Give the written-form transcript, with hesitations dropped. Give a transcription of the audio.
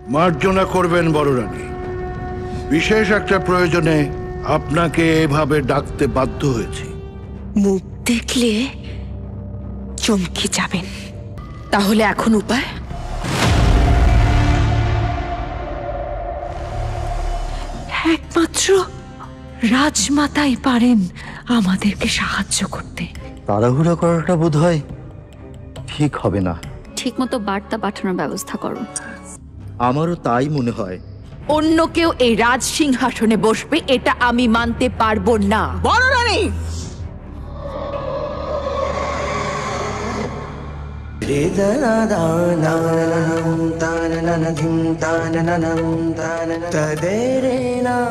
মার্জনা করবেন বড় রানী। বিশেষ একটা প্রয়োজনে আপনাকে এভাবে ডাকতে বাধ্য হয়েছি। মুখ দেখলে চমকে যাবেন। তাহলে এখন উপায়? একমাত্র রাজমাতাই পারেন আমাদেরকে সাহায্য করতে। তাড়াহুড়ো করাটা বোধ হয় ঠিক হবে না। ঠিকমতো বার্তা পাঠানোর ব্যবস্থা করো। আমারও তাই মনে হয়। অন্য কেউ এই রাজ সিংহাসনে বসবে এটা আমি মানতে পারবো না। বড় রানী, তদেরে না